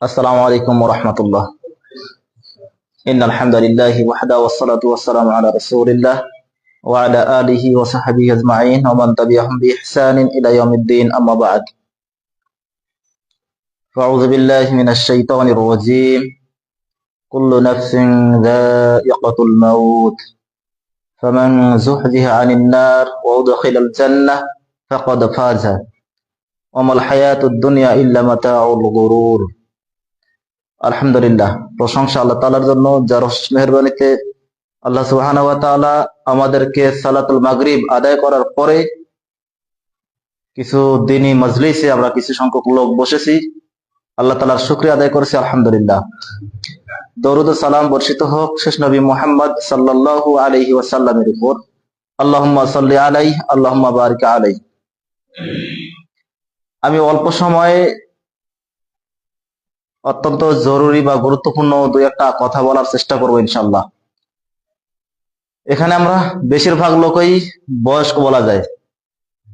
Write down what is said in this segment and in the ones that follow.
আসসালামু আলাইকুম ওয়া রাহমাতুল্লাহ। ইন্নাল হামদালিল্লাহি ওয়াহদা ওয়াসসালাতু ওয়াসসালামু আলা রাসূলিল্লাহ ওয়া আলা আলিহি ওয়া সাহবিহি আজমাইন ওয়া মান তাবি'আহুম বিইহসানিন ইলা ইয়াউমিদ্দিন, আম্মা বা'দ। আউযু বিল্লাহি মিনাশ শাইতানির রাজীম। কুল্লু নাফসিন যায়িকাতুল মাউত ফামান যুহজিহা 'আনিন নার ওয়া উদখিলাল জান্নাহ ফাকাদ ফাযা ওয়া মাল হায়াতুদ দুনিয়া ইল্লা মাতাউল গুরুর। আলহামদুলিল্লাহ, প্রশংসা আল্লাহ তাআলার জন্য, যার মেহেরবানিতে আল্লাহ সুবহানাহু ওয়া তাআলা আমাদেরকে সালাতুল মাগরিব আদায় করার পরে কিছু দিনই মজলিসে আমরা কিছু সংখ্যক লোক বসেছি। আল্লাহ তাআলার শুকরিয়া আদায় করেছি, আলহামদুলিল্লাহ। দরুদ ও সালাম বর্ষিত হোক শেষ নবী মুহাম্মদ সাল্লাল্লাহু আলাইহি ওয়াসাল্লামের উপর। আল্লাহুম্মা সাল্লি আলাইহি আল্লাহুম্মা বারিক আলাইহি। আমি অল্প সময়ে অত্যন্ত জরুরি বা গুরুত্বপূর্ণ দুই একটা কথা বলার চেষ্টা করব ইনশাআল্লাহ। এখানে আমরা বেশিরভাগ লোকই বয়স্ক বলা যায়,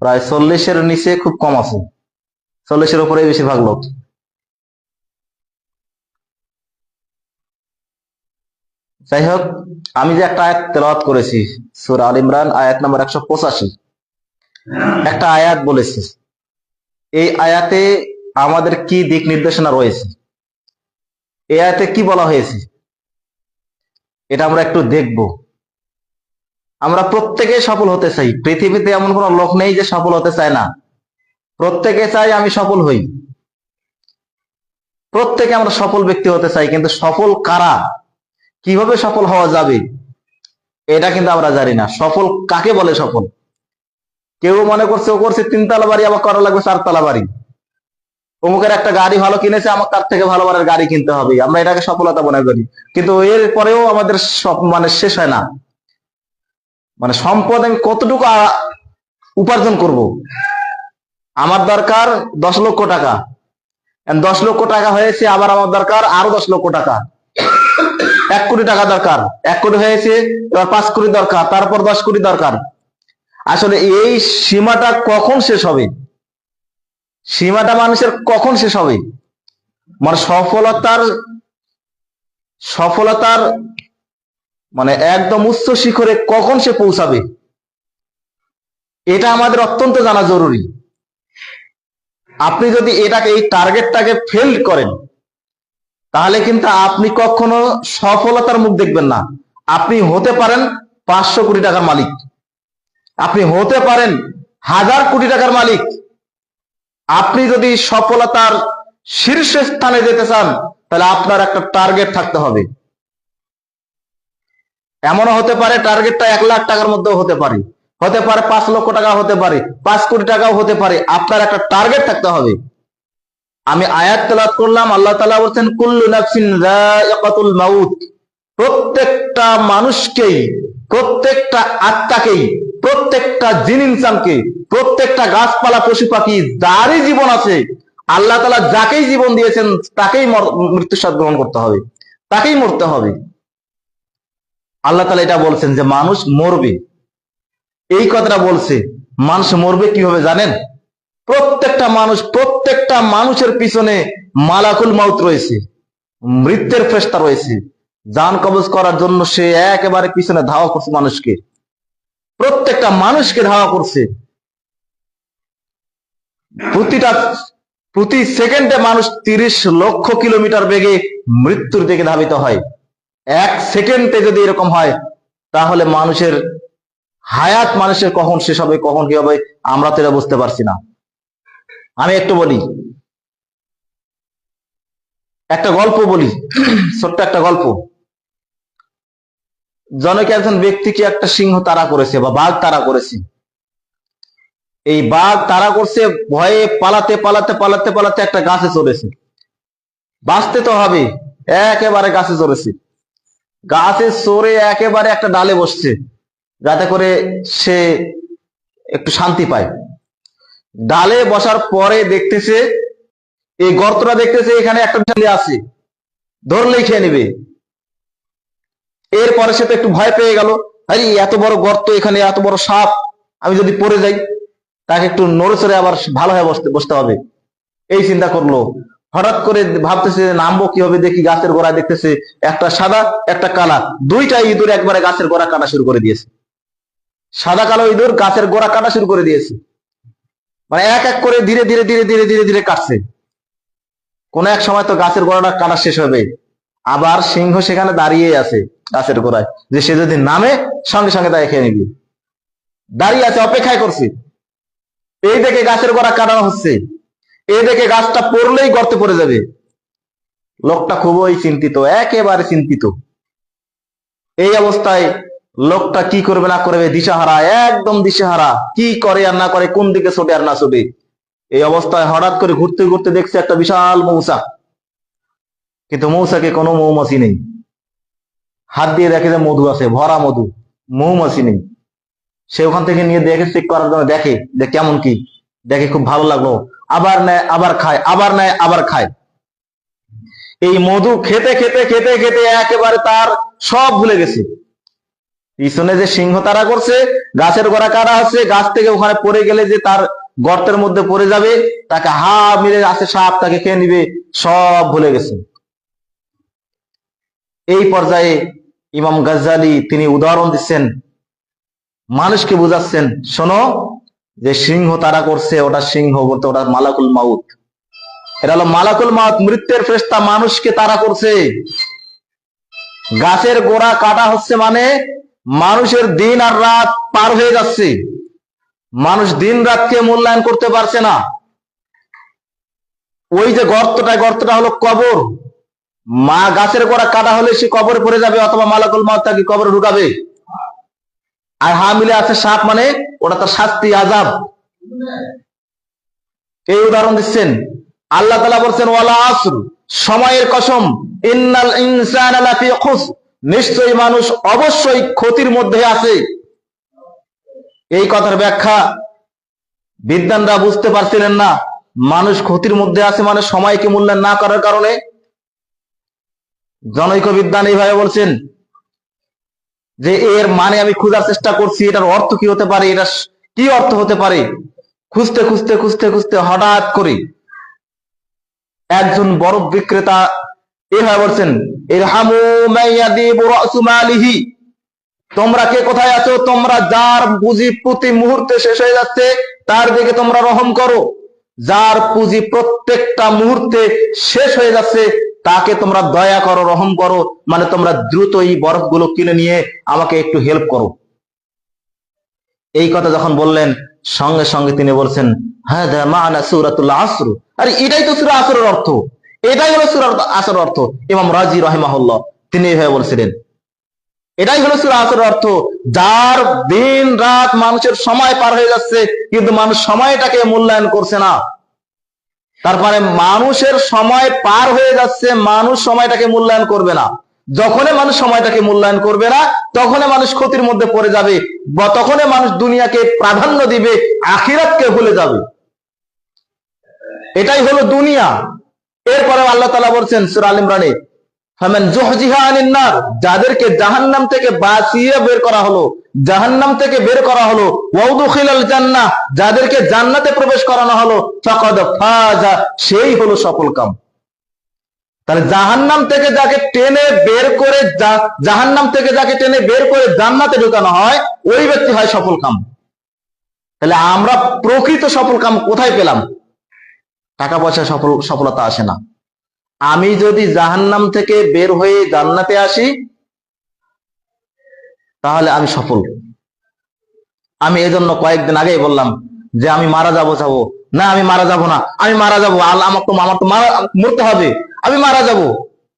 প্রায় 40-এর নিচে খুব কম আছে, 40-এর উপরে বেশিরভাগ লোক। যাই হোক, আমি যে একটা আয়াত তেলাওয়াত করেছি সূরা আল ইমরান আয়াত নম্বর 185, একটা আয়াত বলেছি। এই আয়াতে আমাদের কি দিক নির্দেশনা রয়েছে, এই আয়াতে কি বলা হয়েছে, এটা আমরা একটু দেখব। আমরা প্রত্যেকে সফল হতে চাই, পৃথিবীতে এমন কোন লোক নেই যে সফল হতে চায় না। প্রত্যেকে চাই আমি সফল হই, প্রত্যেকে আমরা সফল ব্যক্তি হতে চাই, কিন্তু সফল কারা, কিভাবে সফল হওয়া যাবে এটা কিন্তু আমরা জানি না। সফল কাকে বলে? সফল কেউ মনে করছে ও করছে 3 তলা বাড়ি, আবার করা লাগবে 4 তলা বাড়ি। অমুকের একটা গাড়ি ভালো কিনেছে, আমার তার থেকে ভালো মানের গাড়ি কিনতে হবে, আমরা এটাকে সফলতা মনে করি। কিন্তু এর পরেও আমাদের শেষ হয় না। সম্পদ আমি কতটুকু উপার্জন করব, আমার দরকার 10 লক্ষ টাকা, 10 লক্ষ টাকা হয়েছে, আবার আমার দরকার আরো 10 লক্ষ টাকা, 1 কোটি টাকা দরকার, 1 কোটি হয়েছে, এবার 5 কোটি দরকার, তারপর 10 কোটি দরকার। আসলে এই সীমাটা কখন শেষ হবে? সীমাটা মানুষের কখন শেষ হবে? সফলতার একদম উচ্চ শিখরে কখন সে পৌঁছাবে, এটা আমাদের অত্যন্ত জানা জরুরি। আপনি যদি এই টার্গেটটাকে ফেল করেন, তাহলে কিন্তু আপনি কখনো সফলতার মুখ দেখবেন না। আপনি হতে পারেন 500 কোটি টাকার মালিক, আপনি হতে পারেন 1000 কোটি টাকার মালিক। আপনি যদি সফলতার শীর্ষস্থানে যেতে চান, তাহলে আপনার একটা টার্গেট থাকতে হবে। এমনও হতে পারে টার্গেটটা 1 লাখ টাকার মধ্যেও হতে পারে, 5 লক্ষ টাকা হতে পারে, 5 কোটি টাকাও হতে পারে। আপনার একটা টার্গেট থাকতে হবে। আমি আয়াত তেলাওয়াত করলাম, আল্লাহ তাআলা বলেছেন কুল্লু নাফসিন যায়িকাতুল মাউত। প্রত্যেকটা মানুষকেই, প্রত্যেকটা আত্মাকেই, প্রত্যেকটা জিন ইনসানকে, প্রত্যেকটা গাছপালা পশু পাখি যারই জীবন আছে, আল্লাহ তাআলা যাকেই জীবন দিয়েছেন তাকেই মৃত্যুর স্বাদ গ্রহণ করতে হবে, তাকেই মরতে হবে। আল্লাহ তাআলা এটা বলছেন যে মানুষ মরবে। এই কথাটা বলছে, মানুষ মরবে কিভাবে জানেন? প্রত্যেকটা মানুষের পিছনে মালাকুল মাউত রয়েছে, মৃত্যুর ফেরেশতা রয়েছে। জান কবজ করার জন্য সে একেবারে পিছনে ধাওয়া করছে মানুষকে, প্রত্যেকটা মানুষকে ধাওয়া করছে। প্রতি সেকেন্ডে মানুষ 30 লক্ষ কিলোমিটার বেগে মৃত্যুর দিকে ধাবিত হয়। 1 সেকেন্ডে যদি এরকম হয়, তাহলে মানুষের হায়াত কখন শেষ হবে, কখন কি হবে, আমরা তো এটা বুঝতে পারছি না। আমি একটু বলি, একটা গল্প বলি, ছোট্ট একটা গল্প। জনকে একজন ব্যক্তিকে একটা সিংহ তাড়া করেছে বা বাঘ তাড়া করেছে। এই বাঘ তাড়া করছে, ভয়ে পালাতে পালাতে পালাতে পালাতে একটা গাছে চড়েছে। বাঁচতে তো হবে, একেবারে গাছে চড়েছে। গাছে চড়ে একেবারে একটা ডালে বসছে, যাতে করে সে একটু শান্তি পায়। ডালে বসার পরে দেখতেছে, এই গর্তটা দেখতেছে, এখানে একটা আছে, ধরলেই খেয়ে নিবে। এরপরে সে তো একটু ভয় পেয়ে গেল, আরে এত বড় গর্ত, এখানে এত বড় সাপ, আমি যদি পড়ে যাই, তাকে একটু নড়ে চড়ে আবার ভালো হয়ে বসতে হবে, এই চিন্তা করলো। হঠাৎ করে ভাবতেছে নামবো কিভাবে, দেখি গাছের গোড়ায় দেখতেছে একটা সাদা একটা কালা, দুইটা ইঁদুর একবারে গাছের গোড়া কাটা শুরু করে দিয়েছে। সাদা কালো ইঁদুর গাছের গোড়া কাটা শুরু করে দিয়েছে, মানে এক এক করে ধীরে ধীরে ধীরে ধীরে ধীরে ধীরে কাটছে। কোন এক সময় তো গাছের গোড়াটা কাটা শেষ হবে, আবার সিংহ সেখানে দাঁড়িয়ে আছে গাছের গোড়ায়, যে সে যদি নামে সঙ্গে সঙ্গে তাই খেয়ে নিবি। দাঁড়িয়ে আছে, অপেক্ষায় করছে। এই দেখে গাছের গোড়া কাটানো হচ্ছে, এই দেখে গাছটা পড়লেই গর্তে পড়ে যাবে। লোকটা খুবই চিন্তিত, একেবারে চিন্তিত। এই অবস্থায় লোকটা কি করবে না করবে দিশাহারা, একদম দিশাহারা, কি করে আর না করে, কোন দিকে ছোটে আর না ছোটে। এই অবস্থায় হঠাৎ করে ঘুরতে ঘুরতে দেখছে একটা বিশাল মৌচাক, কিন্তু মৌচাকে কোনো মৌমাছি নেই। হাত দিয়ে দেখে যে মধু আছে, ভরা মধু, মৌমাছি নেই। সে ওখান থেকে নিয়ে দেখে চেক করার জন্য, দেখে যে কেমন কি, দেখে খুব ভালো লাগলো, আবার নেয় আবার খায়, আবার নেয় আবার খায়। এই মধু খেতে খেতে খেতে খেতে একেবারে তার সব ভুলে গেছে। পিছনে যে সিংহ তাড়া করছে, গাছের গোড়া কাটা হচ্ছে, গাছ থেকে ওখানে পড়ে গেলে যে তার গর্তের মধ্যে পড়ে যাবে, তাকে হা মিলে আছে সাপ তাকে খেয়ে নিবে, সব ভুলে গেছে। এই পর্যায়ে ইমাম গাজ্জালি তিনি উদাহরণ দিচ্ছেন, মানুষকে বুঝাচ্ছেন, শোনো, যে সিংহ তাড়া করছে ওটা সিংহ বলতে ওটা মালাকুল মাউত। এটা হলো মালাকুল মাউত, মৃত্যুর ফেরেশতা মানুষকে তাড়া করছে। গাছের গোড়া কাটা হচ্ছে মানে মানুষের দিন আর রাত পার হয়ে যাচ্ছে, মানুষ দিন রাতকে মূল্যায়ন করতে পারছে না। ওই যে গর্তটা হলো কবর, মা গাছের গোড়া কাটা হলে সে কবরে পড়ে যাবে, অথবা মালাকুল মাউত তাকে কবরে ঢুকাবে। আর হামিলে আছে সাপ, মানে ওটা তার শাস্তি, আযাব। এই উদাহরণ দিচ্ছেন। আল্লাহ তাআলা বলছেন ওয়ালা আসর, সময়ের কসম, ইন্নাল ইনসানা লাফি খুসর, নিশ্চয়ই মানুষ অবশ্যই ক্ষতির মধ্যে আছে। এই কথার ব্যাখ্যা বিদ্বানরা বুঝতে পারছিলেন না। মানুষ ক্ষতির মধ্যে আছে মানে সময়কে মূল্যায়ন না করার কারণে। জনৈক বিদ্বান এইভাবে বলছেন যে এর মানে আমি খোঁজার চেষ্টা করছি, এটার অর্থ কি হতে পারে, এটা কি অর্থ হতে পারে। খুঁজতে খুঁজতে খুঁজতে খুঁজতে হঠাৎ করে একজন বরফ বিক্রেতা এভাবে বলছেন, ইরহামু মাইয়াদিবু রাসু মালিহি, তোমরা কে কোথায় আছো, তোমরা যার পুঁজি প্রতি মুহূর্তে শেষ হয়ে যাচ্ছে তার দিকে তোমরা রহম করো। যার পুঁজি প্রত্যেকটা মুহূর্তে শেষ হয়ে যাচ্ছে তাকে তোমরা দয়া করো, রহম করো, মানে তোমরা দ্রুত এই বরফগুলো কিনে নিয়ে আমাকে একটু হেল্প করো। এই কথা যখন বললেন, সঙ্গে সঙ্গে তিনি বলছেন, হাদা মা'না সূরাতুল আসর, আরে এটাই তো সূরা আসরের অর্থ, এটাই হলো সূরা আসরের অর্থ। ইমাম রাজি রাহিমাহুল্লাহ তিনি এইভাবে বলছিলেন, এটাই হলো সূরা আসরের অর্থ। যার দিন রাত মানুষের সময় পার হয়ে যাচ্ছে, কিন্তু মানুষ সময়টাকে মূল্যায়ন করছে না। তারপরে মানুষের সময় পার হয়ে যাচ্ছে, মানুষ সময়টাকে মূল্যায়ন করবে না। যখনই মানুষ সময়টাকে মূল্যায়ন করবে না, তখনই মানুষ ক্ষতির মধ্যে পড়ে যাবে, বা তখনই মানুষ দুনিয়াকে প্রাধান্য দিবে, আখিরাতকে ভুলে যাবে। এটাই হলো দুনিয়া। এরপরে আল্লাহ তাআলা বলছেন সূরা আল ইমরানে, ফামান যুহজিহা আনিন নার, যাদেরকে জাহান্নাম থেকে বাঁচিয়ে বের করা হলো, জাহান্নাম থেকে বের করা হলো, ওয়া উদখিলাল জান্নাহ, যাদেরকে জান্নাতে প্রবেশ করানো হলো, ফাকাদ ফাজা, সেই হলো সফলকাম। তাহলে জাহান্নাম থেকে যাকে টেনে বের করে, জাহান্নাম থেকে যাকে টেনে বের করে জান্নাতে ঢোকানো হয়, ওই ব্যক্তি হয় সফলকাম। তাহলে আমরা প্রকৃত সফলকাম কোথায় পেলাম? টাকা পয়সা সফলতা আসে না। আমি যদি জাহান্নাম থেকে বের হয়ে জান্নাতে আসি তাহলে আমি সফল। আমি এজন্য কয়েকদিন আগেই বললাম যে আমি মারা যাবো না, আমি মারা যাব না, আমি মারা যাবো, আমার তো মরতে হবে, আমি মারা যাব,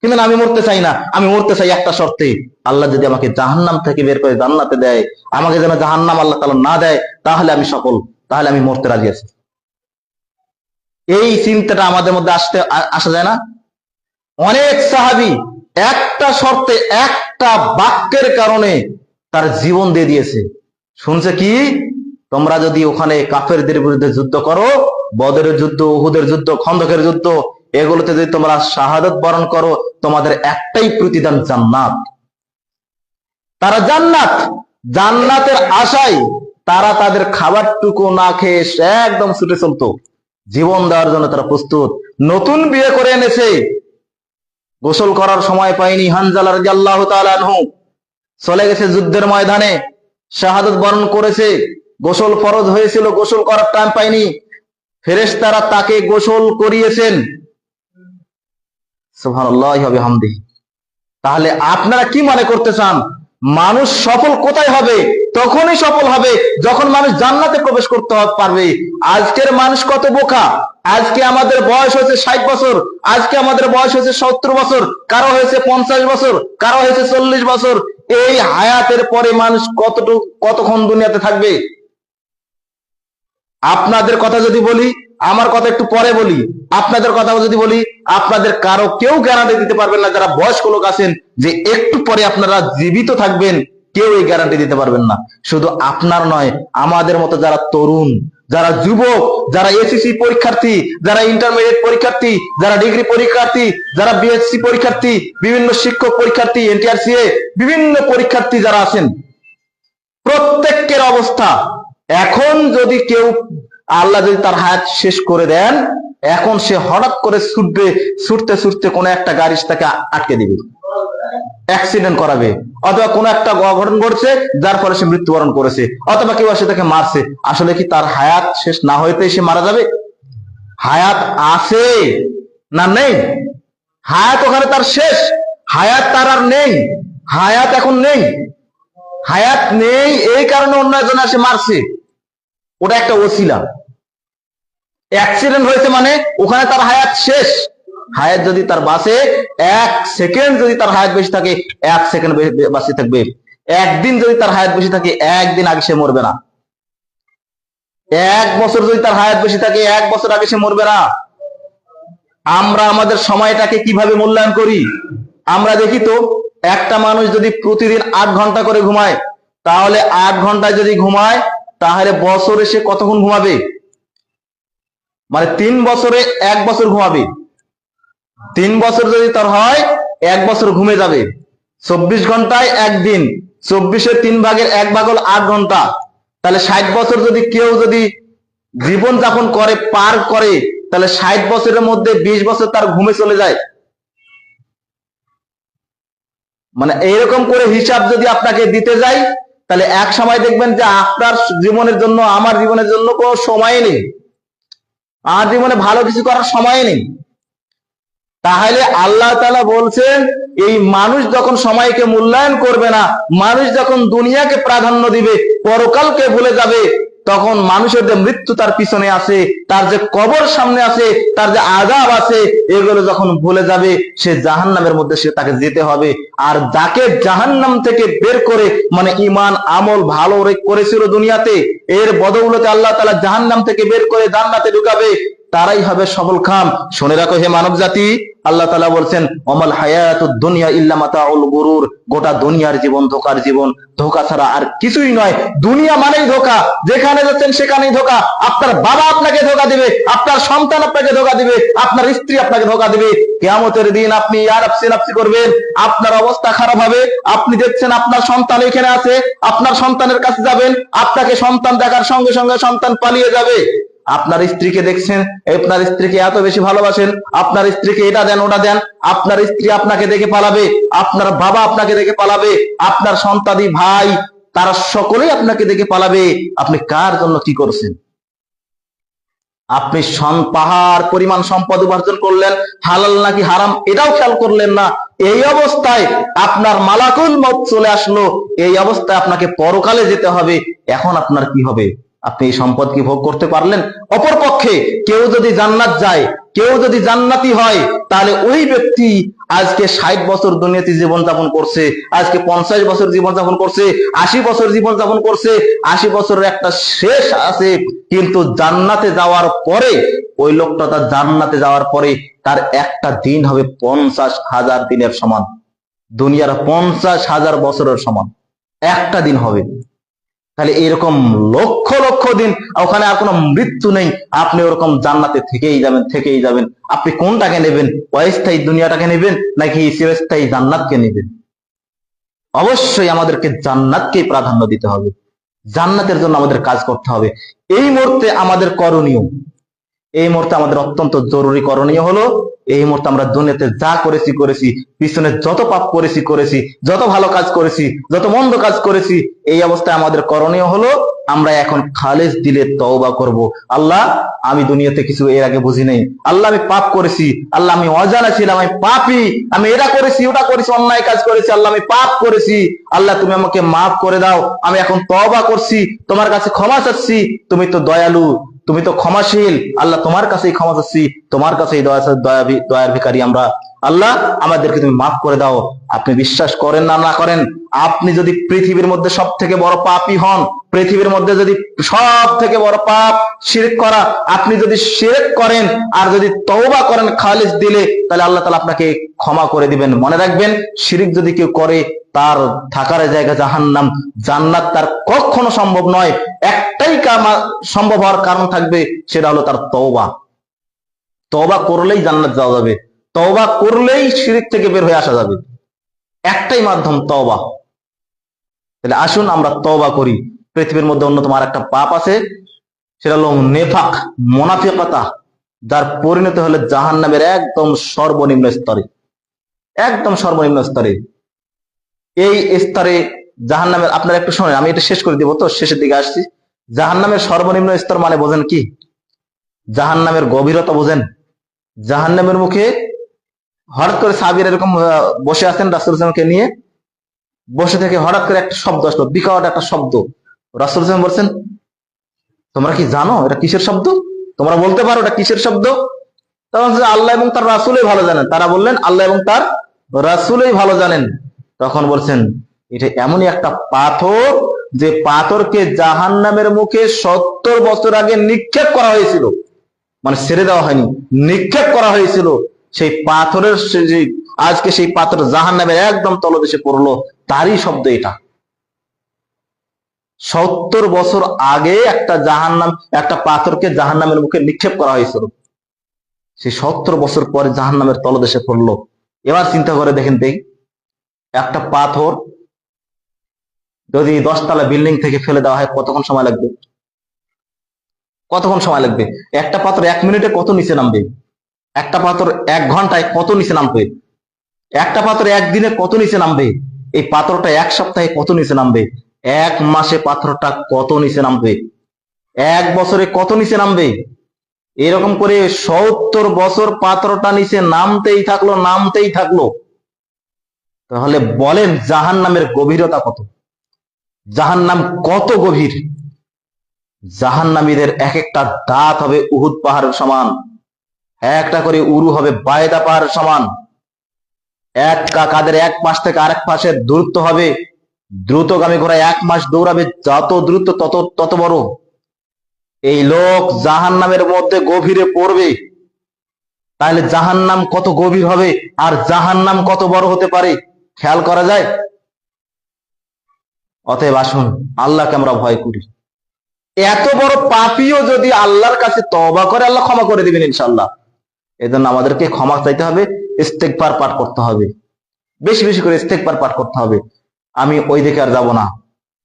কিন্তু আমি মরতে চাই না। আমি মরতে চাই একটা শর্তে, আল্লাহ যদি আমাকে জাহান্নাম থেকে বের করে জান্নাতে দেয়, আমাকে যেন জাহান্নাম আল্লাহ তাআলা না দেয়, তাহলে আমি সফল, তাহলে আমি মরতে রাজি আছি। এই চিন্তাটা আমাদের মধ্যে আসা যায় না? অনেক সাহাবী একটা শর্তে, একটা বাক্যের কারণে তার জীবন দিয়ে দিয়েছে। শুনছে কি, তোমরা যদি ওখানে কাফেরদের বিরুদ্ধে যুদ্ধ করো, বদরের যুদ্ধ, উহুদের যুদ্ধ, খন্দকের যুদ্ধ, এগুলোতে যদি তোমরা শাহাদাত বরণ করো, তোমাদের একটাই প্রতিদান জান্নাত। তারা জান্নাতের আশায় তারা তাদের খাবারটুকু না খেয়ে একদম ছুটে চলতো, জীবন দেওয়ার জন্য তারা প্রস্তুত। নতুন বিয়ে করে এনেছে, গোসল করার সময় পায়নি। হানজালা রাদিয়াল্লাহু তাআলা আনহু চলে গেছে যুদ্ধের ময়দানে, শাহাদাত বরণ করেছে, গোসল ফরজ হয়েছিল, গোসল করার টাইম পায়নি, ফেরেশতারা তাকে গোসল করিয়েছেন। সুবহানাল্লাহি ওয়া বিহামদিহি। তাহলে আপনারা কি মনে করতে চান মানুষ সফল কোথায় হবে? তখনই সফল হবে যখন মানুষ জান্নাতে প্রবেশ করতে পারবে। আজকের মানুষ কত বোকা! আজকে আমাদের বয়স হয়েছে 60 বছর, আজকে আমাদের বয়স হয়েছে 70 বছর, কারো হয়েছে 50 বছর, কারো হয়েছে 40 বছর। এই হায়াতের পরে মানুষ কতক্ষণ দুনিয়াতে থাকবে? আপনাদের কথা যদি বলি, আমার কথা একটু পরে বলি, আপনাদের কথা যদি বলি, আপনাদের কারো কেউ গ্যারান্টি দিতে পারবেন না, যারা বয়স্ক লোক আছেন, যে একটু পরে আপনারা জীবিত থাকবেন, কেউ এই গ্যারান্টি দিতে পারবেন না। শুধু আপনার নয়, আমাদের মতো যারা তরুণ, যারা যুবক, যারা এসএসসি পরীক্ষার্থী, যারা ইন্টারমিডিয়েট পরীক্ষার্থী, যারা ডিগ্রি পরীক্ষার্থী, যারা বিএসসি পরীক্ষার্থী, বিভিন্ন শিক্ষক পরীক্ষার্থী, এনটিআরসিএ, বিভিন্ন পরীক্ষার্থী যারা আছেন, প্রত্যেকের অবস্থা এখন যদি কেউ, আল্লাহ যদি তার হায়াত শেষ করে দেন, এখন সে হঠাৎ করে ছুটতে ছুটতে কোনো একটা গাড়ি তাকে আটকে দিবে, অ্যাক্সিডেন্ট করাবে, অথবা কোনো একটা অঘটন ঘটছে যার ফলে সে মৃত্যুবরণ করেছে, অথবা কেউ এসে তাকে মারছে। আসলে কি তার হায়াত শেষ না হইতে সে মারা যাবে? হায়াত আছে না নেই? হায়াত ওখানে তার শেষ, হায়াত তার আর নেই, হায়াত এখন নেই। হায়াত নেই এই কারণে অন্য একজন এসে মারছে, ওটা একটা ওসিলা। অ্যাক্সিডেন্ট হয়েছে মানে ওখানে তার হায়াত শেষ। হায়াত যদি তার বাঁচে 1 সেকেন্ড, যদি তার হায়াত বেশি থাকে 1 সেকেন্ড বাঁচে থাকবে। একদিন যদি তার হায়াত বেশি থাকে, একদিন আগে সে মরবে না। 1 বছর যদি তার হায়াত বেশি থাকে, 1 বছর আগে সে মরবে না। আমরা আমাদের সময়টাকে কিভাবে মূল্যায়ন করি? আমরা দেখি তো, একটা মানুষ যদি প্রতিদিন 8 ঘন্টা করে ঘুমায়, তাহলে 8 ঘন্টায় যদি ঘুমায়, তাহলে বছরে সে কতক্ষণ ঘুমাবে? মানে 3 বছরে 1 বছর ঘুমাবে। 3 বছর যদি তার হয়, 1 বছর ঘুমে যাবে। 24 ঘন্টায় 1 দিন, 24-এর 3 ভাগের 1 ভাগ হল 8 ঘন্টা। তাহলে 60 বছর যদি কেউ যদি জীবন যাপন করে, পার করে, তাহলে 60 বছরের মধ্যে 20 বছর তার ঘুমে চলে যায়। মানে এইরকম করে হিসাব যদি আপনাকে দিতে যাই, তাহলে এক সময় দেখবেন যে আপনার জীবনের জন্য, আমার জীবনের জন্য কোনো সময় নেই, আমার জীবনে ভালো কিছু করার সময় নেই। তাহলে আল্লাহ তাআলা বলছেন, এই মানুষ যখন সময়কে মূল্যায়ন করবে না, মানুষ যখন দুনিয়াকে প্রাধান্য দিবে, পরকালকে ভুলে যাবে, তখন মানুষের যে মৃত্যু তার পিছনে আছে, তার যে কবর সামনে আছে, তার যে আযাব আছে, এগুলো যখন ভুলে যাবে, সে জাহান্নামের মধ্যে সে তাকে যেতে হবে। আর যাকে জাহান্নাম থেকে বের করে, মানে ঈমান আমল ভালো করেছিল দুনিয়াতে, এর বদৌলতে আল্লাহ তাআলা জাহান্নাম থেকে বের করে জান্নাতে ঢুকাবে, তারাই হবে সফল কাম। শুনে রাখো হে মানব জাতি, আল্লাহ তাআলা বলছেন, ওমাল হায়াতুদ দুনিয়া ইল্লা মাতাউল গুরুর, গোটা দুনিয়ার জীবন ধোঁকার জীবন, ধোঁকা ছাড়া আর কিছুই নয়। দুনিয়া মানেই ধোঁকা, যেখানে যাচ্ছেন সেখানেই ধোঁকা। আপনার বাবা আপনাকে ধোঁকা দিবে, আপনার সন্তান আপনাকে ধোঁকা দিবে, আপনার স্ত্রী আপনাকে ধোঁকা দিবে। কিয়ামতের দিন আপনি নাফসি নাফসি করবেন, আপনার অবস্থা খারাপ হবে। আপনি দেখছেন আপনার সন্তান এখানে আছে, আপনার সন্তানের কাছে যাবেন, আপনাকে সন্তান দেখার সঙ্গে সঙ্গে সন্তান পালিয়ে যাবে। আপনার স্ত্রীকে দেখছেন, আপনার স্ত্রীকে এত বেশি ভালোবাসেন, আপনার স্ত্রীকে এটা দেন ওটা দেন, আপনার স্ত্রী আপনাকে দেখে পালাবে, আপনার বাবা আপনাকে দেখে পালাবে, আপনার সন্তানী ভাই, তারা সকলেই আপনাকে দেখে পালাবে। আপনি কার জন্য কি করছেন? আপনি পাহাড় পরিমাণ সম্পদ উপার্জন করলেন, হালাল নাকি হারাম এটাও খেয়াল করলেন না। এই অবস্থায় আপনার মালাকুল মউত চলে আসলো, এই অবস্থায় আপনাকে পরকালে যেতে হবে। এখন আপনার কি হবে? আপনি এই সম্পদ কি ভোগ করতে পারলেন? অপরপক্ষে কেউ যদি জান্নাত যায়, কেউ যদি জান্নাতি হয়, তাহলে ওই ব্যক্তি আজকে 60 বছর দুনিয়াতে জীবন যাপন করছে, আজকে 50 বছর জীবন যাপন করছে, 80 বছর জীবন যাপন করছে, 80 বছরের একটা শেষ আছে। কিন্তু জান্নাতে যাওয়ার পরে, ওই লোকটা তার জান্নাতে যাওয়ার পরে তার একটা দিন হবে 50,000 দিনের সমান, দুনিয়ার 50,000 বছরের সমান একটা দিন হবে। তাহলে এরকম লক্ষ লক্ষ দিন, ওখানে আর কোনো মৃত্যু নেই, আপনি ওরকম জান্নাতে থেকেই যাবেন, থেকেই যাবেন। আপনি কোনটাকে নেবেন? অস্থায়ী দুনিয়াটাকে নেবেন নাকি চিরস্থায়ী জান্নাতকে নেবেন? অবশ্যই আমাদেরকে জান্নাতকেই প্রাধান্য দিতে হবে, জান্নাতের জন্য আমাদের কাজ করতে হবে। এই মুহূর্তে আমাদের করণীয়, এই মুহূর্তে আমাদের অত্যন্ত জরুরি করণীয় হলো, এই মুহূর্তে আমরা দুনিয়াতে যা করেছি, পিছনে যত পাপ করেছি, যত ভালো কাজ করেছি, যত মন্দ কাজ করেছি, এই অবস্থায় আমাদের করণীয় হলো আমরা এখন খালেস দিলে তওবা করব। আল্লাহ, আমি দুনিয়াতে কিছু এর আগে বুঝি নাই, আল্লাহ আমি পাপ করেছি, আল্লাহ আমি অজানা ছিলাম, আমি পাপী, আমি এটা করেছি ওটা করেছি, অন্যায় কাজ করেছি, আল্লাহ আমি পাপ করেছি, আল্লাহ তুমি আমাকে মাফ করে দাও, আমি এখন তওবা করছি, তোমার কাছে ক্ষমা চাচ্ছি, তুমি তো দয়ালু, তুমি তো ক্ষমাশীল, আল্লাহ তোমার কাছেই ক্ষমা চাচ্ছি, তোমার কাছেই দয়ার ভিখারি আমরা, আল্লাহ আমাদেরকে তুমি মাফ করে দাও। আপনি বিশ্বাস করেন না করেন, আপনি যদি পৃথিবীর মধ্যে সব থেকে বড় পাপী হন, পৃথিবীর মধ্যে যদি সব থেকে বড় পাপ শিরক করা, আপনি যদি শিরক করেন আর যদি তওবা করেন খালিস দিলে, তাহলে আল্লাহ তাআলা আপনাকে ক্ষমা করে দিবেন। মনে রাখবেন, শিরক যদি কেউ করে তার থাকার জায়গা জাহান্নাম, জান্নাত তার কখনো সম্ভব নয়। একটাই সম্ভব হওয়ার কারণ থাকবে, সেটা হলো তার তওবা। তওবা করলেই জান্নাত যাওয়া যাবে, তওবা করলেই শিরক থেকে বের হয়ে আসা যাবে, একটাই মাধ্যম তওবা। তাহলে আসুন আমরা তওবা করি। পৃথিবীর মধ্যে অন্যতম আর একটা পাপ আছে, সেটা হলো নেফাক, মুনাফিকতা, যার পরিণতি হলো জাহান্নামের একদম সর্বনিম্ন স্তরে, একদম সর্বনিম্ন স্তরে। এই স্তরে জাহান্নামের, আপনারা একটু শোনেন, আমি এটা শেষ করে দিব, তো শেষের দিকে আসছি। জাহান্নামের সর্বনিম্ন স্তর মানে বোঝেন কি? জাহান্নামের গভীরতা বোঝেন? জাহান্নামের মুখে হঠাৎ করে সাহাবীরা এরকম বসে আছেন রাসূল সাল্লাল্লাহু নিয়ে, বসে থেকে হঠাৎ করে একটা শব্দ আসলো, বিকট একটা শব্দ। রাসূল সাল্লাল্লাহু আলাইহি বলছেন, তোমরা কি জানো এটা কিসের শব্দ? তোমরা বলতে পারো এটা কিসের শব্দ? তখন আল্লাহ এবং তার রাসূলই ভালো জানেন। তারা বললেন, আল্লাহ এবং তার রাসূলই ভালো জানেন। তখন বলছেন, এটা এমনই একটা পাথর, যে পাথরকে জাহান্নামের মুখে 70 বছর আগে নিক্ষেপ করা হয়েছিল, মানে ছেড়ে দেওয়া হয়নি, নিক্ষেপ করা হয়েছিল। সেই পাথরের আজকে সেই পাথর জাহান্নামের একদম তলদেশে পড়লো, তারই শব্দ এটা। 70 বছর আগে একটা পাথরকে জাহান্নামের মুখে নিক্ষেপ করা হয়েছিল, সেই 70 বছর পরে জাহান্নামের তলদেশে পড়লো। এবার চিন্তা করে দেখেন, একটা পাথর যদি 10 তলা বিল্ডিং থেকে ফেলে দেওয়া হয়, কতক্ষণ সময় লাগবে? কতক্ষণ সময় লাগবে? একটা পাথর 1 মিনিটে কত নিচে নামবে? একটা পাথর 1 ঘন্টায় কত নিচে নামবে? একটা পাথর 1 দিনে কত নিচে নামবে? এই পাথরটা 1 সপ্তাহে কত নিচে নামবে? 1 মাসে পাথরটা কত নিচে নামবে? 1 বছরে কত নিচে নামবে? এরকম করে 70 বছর পাথরটা নিচে নামতেই থাকলো। তাহলে বলেন জাহান্নামের গভীরতা কত? জাহান্নাম কত গভীর? জাহান্নামীদের এক একটা দাঁত হবে উহুদ পাহাড়ের সমান, একটা করে উরু হবে বায়দা পাহাড়ের সমান, কাদের এক পাশ থেকে আরেক পাশের দূরত্ব হবে, দ্রুতগামী ঘোড়া 1 মাস দৌড়াবে, যত দ্রুত তত বড়। এই লোক জাহান্নামের মধ্যে গভীরে পড়বে, তাহলে জাহান্নাম কত গভীর হবে আর জাহান্নাম কত বড় হতে পারে, খেয়াল করা যায়? অতএব আসুন আল্লাহকে আমরা ভয় করি। এত বড় পাপীও যদি আল্লাহর কাছে তওবা করে, আল্লাহ ক্ষমা করে দিবেন ইনশাআল্লাহ। এজন্য আমাদেরকে ক্ষমা চাইতে হবে, ইস্তেগফার পাঠ করতে হবে, বেশি বেশি করে ইস্তেগফার পাঠ করতে হবে। আমি ওই দিকে আর যাব না,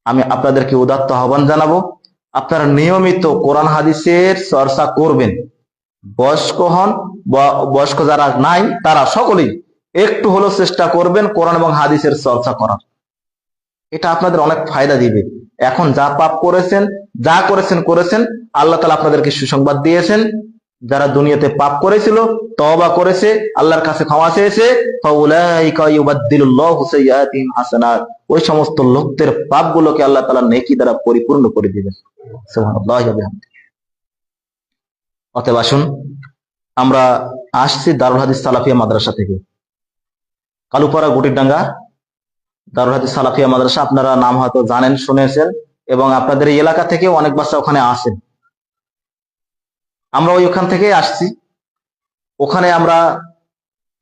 আমি আপনাদেরকে উদাত্ত আহ্বান জানাবো, আপনারা নিয়মিত কোরআন হাদিসের চর্চা করবেন। বয়স্ক হন, বয়স্ক যারা নাই তারা সকলেই একটু হলেও চেষ্টা করবেন কোরআন এবং হাদিসের চর্চা করার। এটা আপনাদের অনেক ফায়দা দিবে। এখন যা পাপ করেছেন, যা করেছেন, আল্লাহ তাআলা আপনাদেরকে সুসংবাদ দিয়েছেন। যারা দুনিয়াতে পাপ করেছিল, তওবা করেছে, আল্লাহর কাছে ক্ষমা চেয়েছে, ফাউলাইকা ইউবাদদিলুল্লাহু সাইয়্যাতিহিম হাসানাত, ওই সমস্ত লোকদের পাপগুলোকে আল্লাহ তাআলা নেকি দ্বারা পরিপূর্ণ করে দিবেন। সুবহানাল্লাহি ওয়া বিহামদিহি। অতএব আসুন, আমরা আসছি দারুল হাদিস সালাফিয়া মাদ্রাসা থেকে, কালুপাড়া গুটিরডাঙ্গা দারুল হাদিস সালাফিয়া মাদ্রাসা। আপনারা নাম হয়তো জানেন, শুনেছেন, এবং আপনাদের এই এলাকা থেকে অনেক বাচ্চা ওখানে আসেন। আমরা ওখান থেকে আসছি। ওখানে আমরা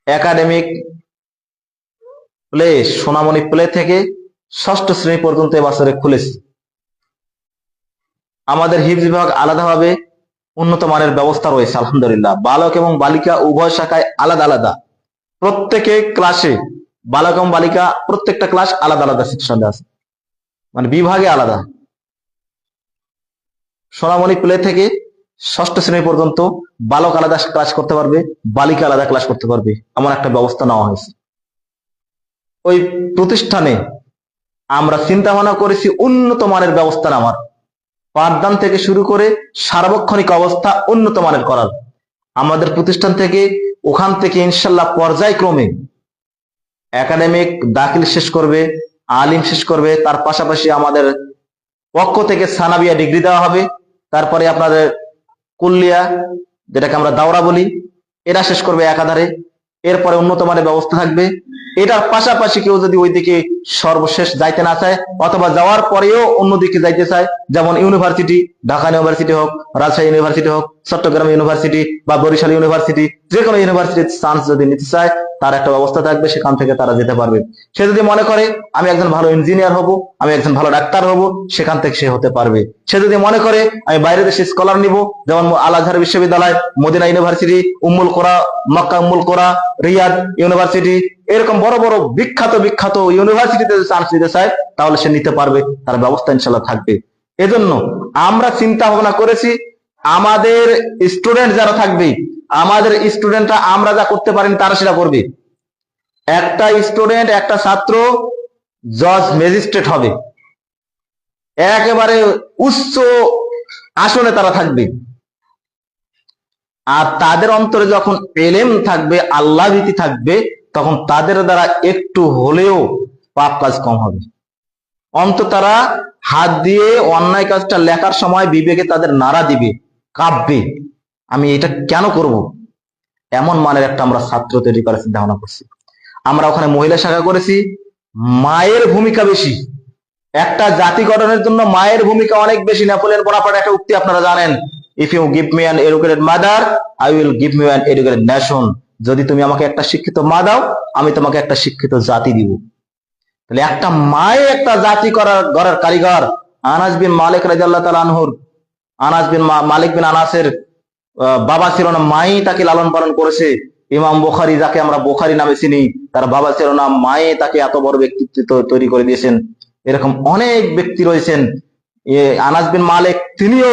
একাডেমিক প্লে, সোনামণি প্লে থেকে 6ষ্ঠ শ্রেণী পর্যন্ত এবছরে খুলেছি। আমাদের হিফজ বিভাগ আলাদাভাবে উন্নত মানের ব্যবস্থা রয়েছে আলহামদুলিল্লাহ। বালক এবং বালিকা উভয় শাখায় আলাদা আলাদা, প্রত্যেকে ক্লাসে, বালক এবং বালিকা প্রত্যেকটা ক্লাস আলাদা আলাদা সেকশন আছে, মানে বিভাগে আলাদা। সোনামণি প্লে থেকে ষষ্ঠ শ্রেণী পর্যন্ত বালক আলাদা ক্লাস করতে পারবে, বালিকা আলাদা ক্লাস করতে পারবে, এমন একটা ব্যবস্থা নেওয়া হয়েছে। ওই প্রতিষ্ঠানে আমরা চিন্তা ভাবনা করেছি উন্নত মানের ব্যবস্থা নেওয়ার, পাঠদান থেকে শুরু করে সার্বক্ষণিক অবস্থা উন্নত মানের করার। আমাদের প্রতিষ্ঠান থেকে ওখান থেকে ইনশাল্লাহ পর্যায়ক্রমে একাডেমিক দাখিল শেষ করবে, আলিম শেষ করবে, তার পাশাপাশি আমাদের পক্ষ থেকে সানাবিয়া ডিগ্রি দেওয়া হবে, তারপরে আপনাদের কুল্লিয়া যেটাকে আমরা দাওরা বলি, এরা শেষ করবে একাধারে। এরপরে উন্নত মানের ব্যবস্থা থাকবে। এটার পাশাপাশি কেউ যদি ওইদিকে সর্বশেষ যাইতে না চায় অথবা যাওয়ার পরেও অন্যদিকে যাইতে চায়, যেমন ইউনিভার্সিটি, ঢাকা ইউনিভার্সিটি হোক, রাজশাহী ইউনিভার্সিটি হোক, চট্টগ্রাম ইউনিভার্সিটি বা বরিশাল ইউনিভার্সিটি, যে কোনো ইউনিভার্সিটির চান্স যদি নিতে চায় তার একটা ব্যবস্থা থাকবে, সেখান থেকে তারা যেতে পারবে। সে যদি মনে করে আমি একজন ভালো ইঞ্জিনিয়ার হব, আমি একজন ভালো ডাক্তার হব, সেখান থেকে সে হতে পারবে। সে যদি মনে করে আমি বাইরে দেশে স্কলার নিব, যেমন আল আজহার বিশ্ববিদ্যালয়, মদিনা ইউনিভার্সিটি, উম্মুল কোরা, মক্কা উম্মুল কোরা, রিয়াদ ইউনিভার্সিটি, এরকম বড় বড় বিখ্যাত বিখ্যাত ইউনিভার্সিটিতে চান্স নিতে চায়, তাহলে সে নিতে পারবে, তার ব্যবস্থা ইনশাল্লাহ থাকবে। এজন্য আমরা চিন্তা ভাবনা করেছি আমাদের স্টুডেন্ট যারা থাকবে, আমাদের স্টুডেন্টরা আমরা যা করতে পারেন তারা সেটা করবে। একটা স্টুডেন্ট, একটা ছাত্র জজ ম্যাজিস্ট্রেট হবে, একেবারে উচ্চ আসনে তারা থাকবে। আর তাদের অন্তরে যখন এলেম থাকবে, আল্লাহ ভীতি থাকবে, তখন তাদের দ্বারা একটু হলেও পাপ কাজ কম হবে। অন্তত তারা হাত দিয়ে অন্যায় কাজটা লেখার সময় বিবেকে তাদের নাড়া দিবে, কাঁপবে, আমি এটা কেন করব। এমন মানের একটা আমরা ছাত্র তৈরি করার চিন্তা ভাবনা করছি। আমরা ওখানে মহিলা শাখা করেছি। মায়ের ভূমিকা বেশি, একটা জাতি গঠনের জন্য মায়ের ভূমিকা অনেক বেশি। নেপোলিয়ন বোনাপার্ট একটা উক্তি আপনারা জানেন, if you give me an educated mother I will give me an educated nation. যদি তুমি আমাকে একটা শিক্ষিত মা দাও, আমি তোমাকে একটা শিক্ষিত জাতি দিব। তাহলে একটা মায়ে একটা জাতি গড়ার কারিগর। আনাস বিন মালিক রাদিয়াল্লাহু তাআলা আনহুর, আনাস বিন মালিক বিন আনাসের বাবা ছিল না, মাই তাকে লালন পালন করেছে। ইমাম বুখারী, যাকে আমরা বুখারী নামে চিনি, তার বাবা ছিল না, মায়ে তাকে এত বড় ব্যক্তিত্ব তৈরি করে দিয়েছেন। এরকম অনেক ব্যক্তি রয়েছেন। আনাস বিন মালিক তিনিও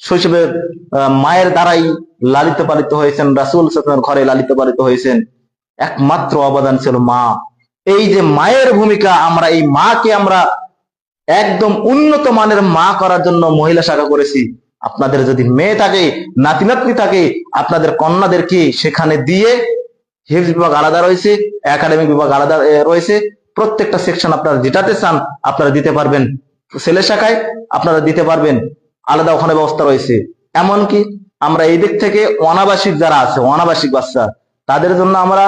শৈশবে মায়ের দ্বারাই লালিত পালিত হয়েছেন, রাসূল সাল্লাল্লাহু আলাইহি ওয়াসাল্লামের ঘরে লালিত পালিত হয়েছেন। একমাত্র অবদান ছিল মা। এই যে মায়ের ভূমিকা, আমরা এই মাকে আমরা একদম উন্নত মানের মা করার জন্য মহিলা শাখা করেছি। আপনাদের যদি মেয়ে থাকে, নাতি নাতনি থাকে, আপনাদের কন্যাদেরকে সেখানে দিয়ে, হিফজ বিভাগ আলাদা রয়েছে, একাডেমিক বিভাগ আলাদা রয়েছে, প্রত্যেকটা সেকশন আপনারা যেটাতে চান আপনারা দিতে পারবেন। ছেলে শাখায় আপনারা দিতে পারবেন, আলাদা ওখানে ব্যবস্থা রয়েছে। এমনকি আমরা এই দিক থেকে অনাবাসিক যারা আছে, অনাবাসিক বাচ্চা, তাদের জন্য আমরা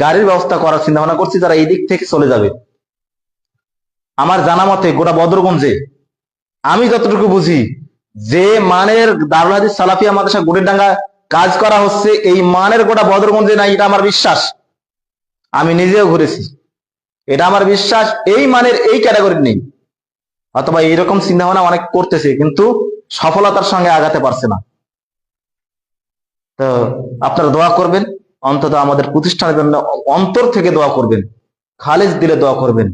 গাড়ির ব্যবস্থা করার চিন্তা ভাবনা করছি, যারা এই দিক থেকে চলে যাবে। আমার জানা মতে গোটা বদরগঞ্জে আমি যতটুকু বুঝি, যে মানের দারুল হাদিস সালাফিয়া মাদ্রাসা গুড়িরডাঙ্গা কাজ করা হচ্ছে, এই মানের গোটা বদরগঞ্জে নাই, এটা আমার বিশ্বাস। আমি নিজেও ঘুরেছি, এটা আমার বিশ্বাস। এই মানের এই ক্যাটাগরি নেই, অথবা এইরকম চিন্তা ভাবনা অনেক করতেছে, কিন্তু সফলতার সঙ্গে আগাতে পারছে না। তো আপনারা দোয়া করবেন, অন্তত আমাদের প্রতিষ্ঠানের জন্য অন্তর থেকে দোয়া করবেন, খালেজ দিলে দোয়া করবেন,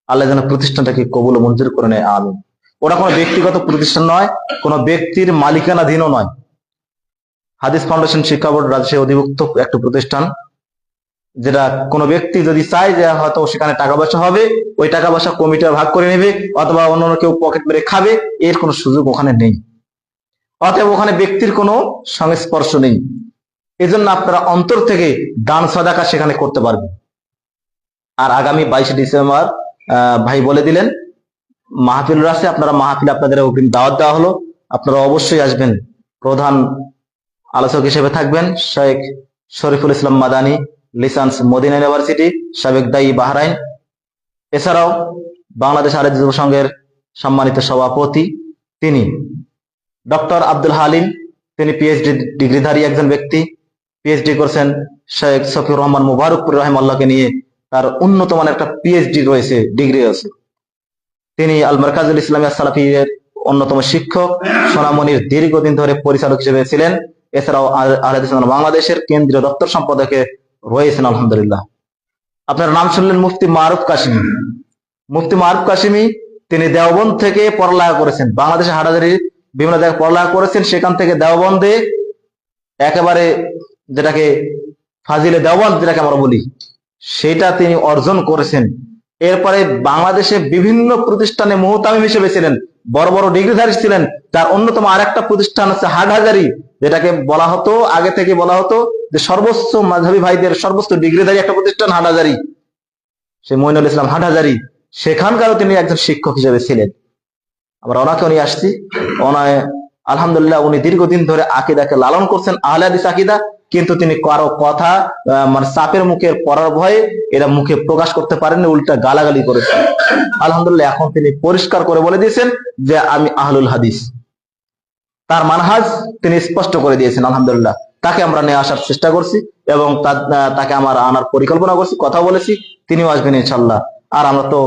আল্লাহ যেন প্রতিষ্ঠানটাকে কবুল ও মঞ্জুর করে নেয়, আমিন। ওরা কোনো ব্যক্তিগত প্রতিষ্ঠান নয়, কোনো ব্যক্তির মালিকানাধীনও নয়। হাদিস ফাউন্ডেশন শিক্ষা বোর্ড রাজশাহী অধিভুক্ত একটা প্রতিষ্ঠান, যেটা কোনো ব্যক্তি যদি চায় যে হয়তো সেখানে টাকা পয়সা হবে, ওই টাকা পয়সা কমিটির ভাগ করে নেবে, অথবা অন্য কেউ পকেট মেরে খাবে, এর কোনো সুযোগ ওখানে নেই। অতএব ওখানে ব্যক্তির কোনো সংস্পর্শ নেই। এজন্য আপনারা অন্তর থেকে দান সাদাকা সেখানে করতে পারবেন। আর আগামী 22 ডিসেম্বর ভাই বলে দিলেন মাহফিল আছে, আপনারা মাহফিল, আপনাদের অগ্রিম দাওয়াত দেওয়া হলো, আপনারা অবশ্যই আসবেন। প্রধান আলোচক হিসেবে থাকবেন Sheikh Shariful Islam Madani, listen Medina university, সাবেক দায়ী বাহরাইন। এছাড়াও বাংলাদেশ আলেম যুব সংঘের সম্মানিত সভাপতি তিনি ডক্টর আব্দুল হালিম, তিনি পিএইচডি ডিগ্রিধারী একজন ব্যক্তি, পিএইচডি করছেন শেখ সফিউর রহমান মুবারকপুর রাহিমাহুল্লাহকে নিয়ে। তার উন্নত মানের একটা পিএইচডি রয়েছে, ডিগ্রি আছে। তিনি আল মারকাজুল ইসলামিয়া সালাফিয়ের অন্যতম শিক্ষক, সোনামণির দীর্ঘদিন ধরে পরিচালক হিসেবে ছিলেন। এছাড়াও আহলে হাদিস বাংলাদেশের কেন্দ্রীয় দপ্তর সম্পাদকে রয়েছেন আলহামদুলিল্লাহ। আপনার নাম শুনলেন মুফতি মারুফ কাশিমি। মুফতি মারুফ কাশিমি তিনি দেওবন্দ থেকে পড়ালেখা করেছেন, বাংলাদেশের হাটহাজারী বিভিন্ন জায়গায় পড়ালেখা করেছেন, সেখান থেকে দেওবন্দে একেবারে যেটাকে ফাজিলে দেওবন্দ যেটাকে আমরা বলি, সেটা তিনি অর্জন করেছেন। এরপরে বাংলাদেশে বিভিন্ন প্রতিষ্ঠানে মুহতামিম হিসেবে ছিলেন, বড় বড় ডিগ্রিধারী ছিলেন। তার অন্যতম আরেকটা প্রতিষ্ঠান আছে হাটহাজারী, যেটাকে বলা হতো, আগে থেকে বলা হতো যে সর্বোচ্চ মাযহাবী ভাইদের সর্বোচ্চ ডিগ্রিধারী একটা প্রতিষ্ঠান হাটহাজারী, সে মঈনুল ইসলাম হাটহাজারী, সেখানকারও তিনি একজন শিক্ষক হিসেবে ছিলেন। আমরা ওনাকেও নিয়ে আসছি। ওনায় আলহামদুলিল্লাহ উনি দীর্ঘদিন ধরে আকীদাকে লালন করছেন, আহলে হাদিস আকীদা, কিন্তু তিনি কারো কথা মানে চাপের মুখে পড়ার ভয়ে এটা মুখে প্রকাশ করতে পারেননি, উল্টা গালাগালি করেছেন। আলহামদুলিল্লাহ এখন তিনি পরিষ্কার করে বলে দিয়েছেন যে আমি আহলুল হাদিস, তার মানহাজ তিনি স্পষ্ট করে দিয়েছেন। আলহামদুলিল্লাহ তাকে আমরা নিয়ে আসার চেষ্টা করছি এবং তাকে আমার আনার পরিকল্পনা করছি, কথা বলেছি, তিনিও আসবেন ইনশাল্লাহ। আর আমরা তো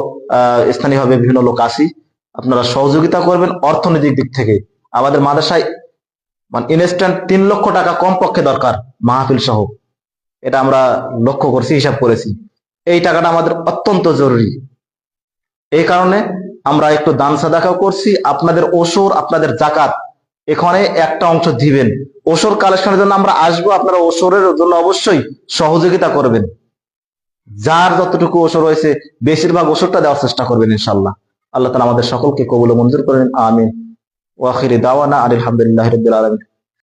স্থানীয়ভাবে বিভিন্ন লোক আসি, আপনারা সহযোগিতা করবেন অর্থনৈতিক দিক থেকে। আমাদের মাদ্রাসায় মানে ইনস্ট্যান্ট 3 লক্ষ টাকা কমপক্ষে দরকার মাহফিল সহ, এটা আমরা লক্ষ্য করছি, হিসাব করেছি। এই টাকাটা আমাদের অত্যন্ত জরুরি। এই কারণে আমরা একটু দান সাদাকাও করছি। আপনাদের ওসর, আপনাদের জাকাত এখানে একটা অংশ দিবেন। ওসর কালেকশনের জন্য আমরা আসবো, আপনারা ওসরের জন্য অবশ্যই সহযোগিতা করবেন। যার যতটুকু ওসর হয়েছে বেশিরভাগ ওসরটা দেওয়ার চেষ্টা করবেন ইনশাল্লাহ। আল্লাহ তাআলা আমাদের সকলকে কবুল ও মঞ্জুর করেন, আমিন। ওয়া আখিরি দাওয়ানা আলহামদুলিল্লাহি রাব্বিল আলামিন।